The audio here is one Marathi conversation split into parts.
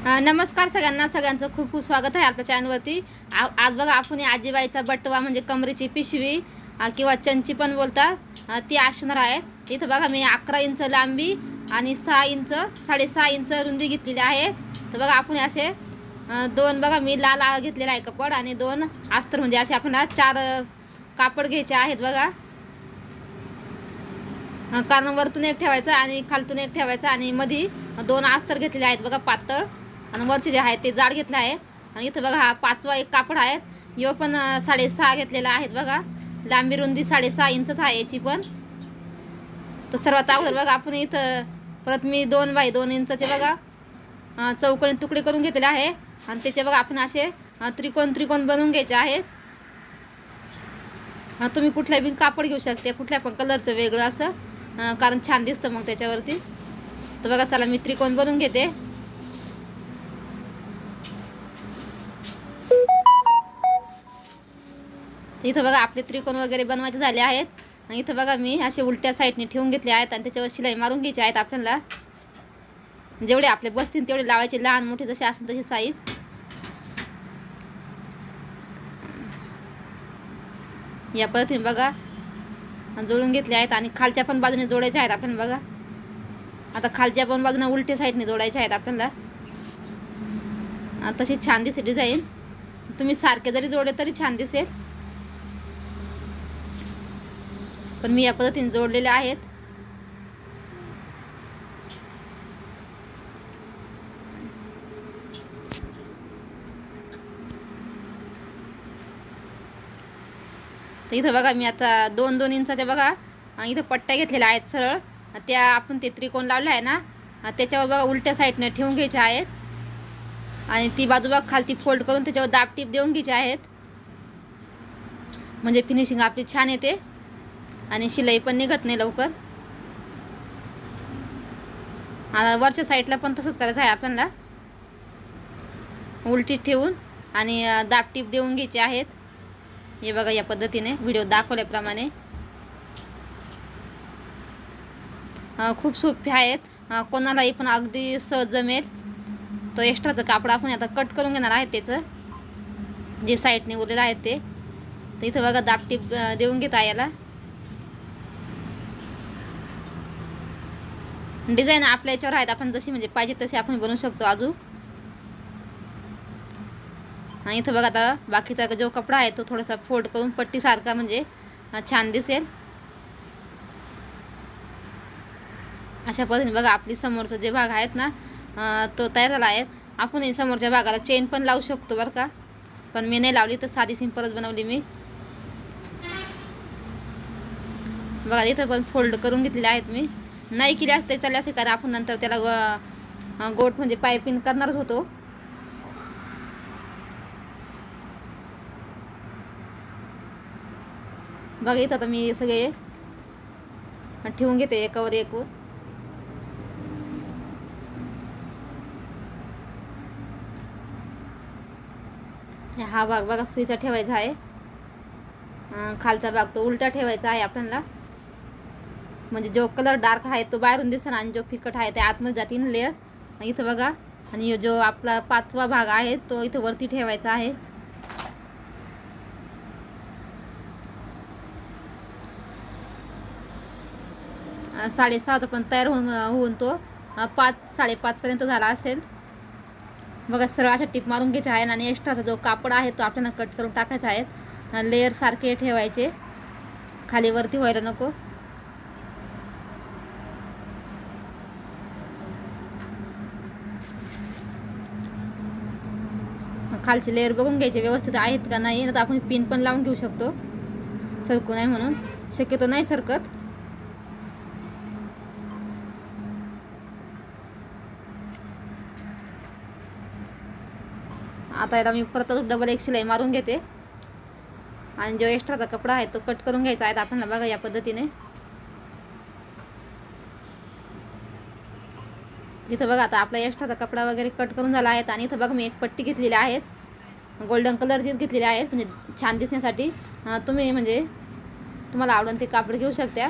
नमस्कार सगळ्यांना. सगळ्यांचं खूप खूप स्वागत आहे आपल्या चॅनलवरती. आज बघा आपण आजीबाईचा बटवा म्हणजे कमरेची पिशवी किंवा चंची पण बोलतात, ती असणार आहेत. इथं बघा मी 11 इंच लांबी आणि 6 इंच 6.5 इंच रुंदी घेतलेली आहे. तर बघा आपण असे दोन बघा मी लाल घेतलेला आहे कापड आणि दोन अस्तर, म्हणजे असे आपण 4 कापड घ्यायचे आहेत बघा. कारण वरतून एक ठेवायचं आणि खालतून एक ठेवायचं आणि मध्ये 2 अस्तर घेतलेले आहेत बघा पातळ, आणि वरचे जे आहे ते जाड घेतले आहे. आणि इथं बघा हा 5वा एक कापड आहे, यो पण 6.5 घेतलेला आहेत बघा. लांबी रुंदी 6.5 इंचच आहे याची पण. तर सर्वात अगोदर बघा आपण इथं परत मी 2 बाय 2 इंचचे बघा चौकोनी तुकडे करून घेतलेले आहे. आणि त्याचे बघा आपण असे त्रिकोण बनवून घ्यायचे आहेत. तुम्ही कुठल्या बी कापड घेऊ शकते, कुठल्या पण कलरचं वेगळं असं, कारण छान दिसतं मग त्याच्यावरती. तर बघा चला मी त्रिकोण बनवून घेते. इथं बघा आपले त्रिकोण वगैरे बनवायचे झाले आहेत. आणि इथं बघा मी असे उलट्या साईडने ठेवून घेतले आहेत आणि त्याच्यावर शिलाई मारून घ्यायची आहेत. आपल्याला जेवढे आपले बसतील तेवढे लावायचे, लहान मोठे जसे असेल तशी साईज. या पद्धतीने बघा जोडून घेतले आहेत आणि खालच्या पण बाजूने जोडायचे आहेत आपल्याला बघा. आता खालच्या पण बाजूने उलट्या साईडने जोडायचे आहेत आपल्याला. तशी छान दिसते डिझाईन. तुम्ही सारखे जरी जोडले तरी छान दिसेल, पण मी या पद्धतीने जोडलेले आहेत. तर इथं बघा मी आता 2-2 इंचाच्या बघा इथं पट्ट्या घेतलेल्या आहेत सरळ. त्या आपण ते त्रिकोण लावले आहे ना, त्याच्यावर बघा उलट्या साईडने ठेवून घ्यायचे आहेत. आणि ती बाजू बघा खालती फोल्ड करून त्याच्यावर दाब टीप देऊन घ्यायचे आहेत, म्हणजे फिनिशिंग आपली छान येते आणि शिलाई पण निघत नाही लवकर. आता वरच्या साईडला पण तसंच करायचं आहे आपल्याला, उलटी ठेवून आणि दाब टीप देऊन घ्यायचे आहेत. हे बघा या पद्धतीने व्हिडिओ दाखवल्याप्रमाणे. खूप सोपे आहेत, कोणालाही पण अगदी सहज जमेल. तर एक्स्ट्राचं कापड आपण आता कट करून घेणार आहे, त्याचं जे साईडने उरलेलं आहे ते. तर इथं बघा दाब टीप देऊन घेत आहे याला. डिझाईन आपल्या याच्यावर आहेत, आपण जशी म्हणजे पाहिजे तशी आपण बनवू शकतो अजून. आणि इथं बघा आता बाकीचा जो कपडा आहे तो थोडासा फोल्ड करून पट्टीसारखा, म्हणजे छान दिसेल. अशा पद्धतीने बघा आपली समोरचं जे भाग आहेत ना तो तयार झाला आहे. आपण समोरच्या भागाला चेन पण लावू शकतो बरं का, पण मी नाही लावली, तर साधी सिंपलच बनवली मी. बघा इथं पण फोल्ड करून घेतलेले आहेत. मी नाही केली असते चालले असे, कारण आपण नंतर त्याला गोट म्हणजे पायपिंग करणारच होतो. बघा इथं आता मी सगळे ठेवून घेते एकावर एक. हा भाग बघा सुईचा ठेवायचा आहे, खालचा भाग तो उलटा ठेवायचा आहे आपल्याला, म्हणजे जो कलर डार्क आहे तो बाहेरून दिसेल आणि जो फिकट आहे ते आतमध्ये जातील लेअर. इथं बघा, आणि जो आपला 5वा भाग आहे तो इथं वरती ठेवायचा आहे. अ, 6.5 पण तयार होऊन तो 5-5.5 पर्यंत झाला असेल. बघा सरळ अशा टिप मारून घ्यायचे आहे आणि एक्स्ट्राचा जो कापड आहे तो आपल्याला कट करून टाकायचा आहे. लेअर सारखे ठेवायचे, खाली वरती व्हायला नको. खालचे लेअर बघून घ्यायचे व्यवस्थित आहेत का नाही, तर आपण पिन पण लावून घेऊ शकतो सरकू नाही म्हणून. शक्यतो नाही सरकत. आता याला मी परत डबल एक शिलाई मारून घेते आणि जो एक्स्ट्राचा कपडा आहे तो कट करून घ्यायचा आहे आपल्याला. बघा या पद्धतीने. इथं बघा आता आपला एक्स्ट्राचा कपडा वगैरे कट करून झाला आहे. आणि इथं बघा मी एक पट्टी घेतलेली आहेत, गोल्डन कलरची घेतलेली आहेत, म्हणजे छान दिसण्यासाठी. तुम्ही म्हणजे तुम्हाला आवडेल ते कापड घेऊ शकता,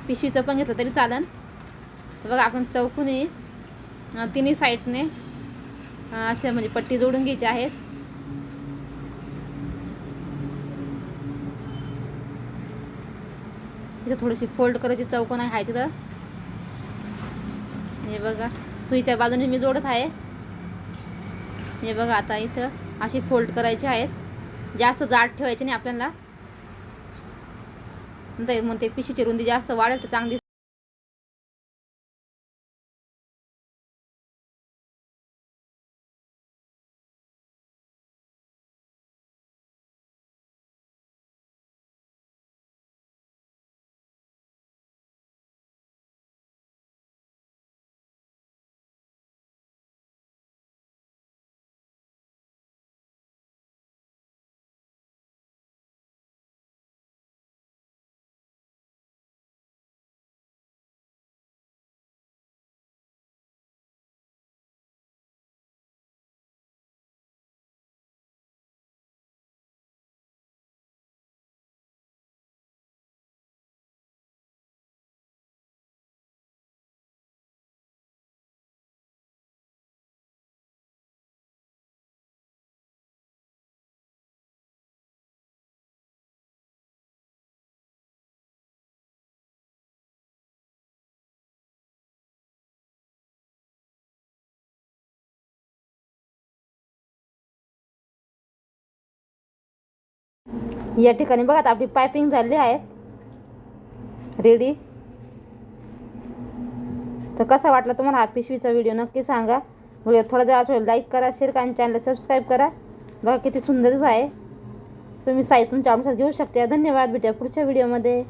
पिशवीचं पण घेतलं तरी चालेल. तर बघा आपण चौकोनी तिन्ही साईडने अशा म्हणजे पट्टी जोडून घ्यायची आहेत. इथं थोडीशी फोल्ड करायची चौकोन आहे तिथं. हे बघा सुईच्या बाजूने मी जोडत आहे. हे बघा आता इथं अशी फोल्ड करायची आहेत. जास्त जाड ठेवायची नाही आपल्याला, नंतर मग ते पिशीची रुंदी जास्त वाढेल तर चांगली. या ठिकाणी बघा आता आपली पायपिंग झाली आहे रेडी. तर कसा वाटला तुम्हाला हा पिशवीचा व्हिडिओ नक्की सांगा. व्हिडिओ थोडा जर असेल लाईक करा, शेअर करा आणि चॅनलला सबस्क्राईब करा. बघा किती सुंदरच आहे. तुम्ही साईज तुमच्या अनुसार घेऊ शकता. धन्यवाद. भेटूया पुढच्या व्हिडिओमध्ये.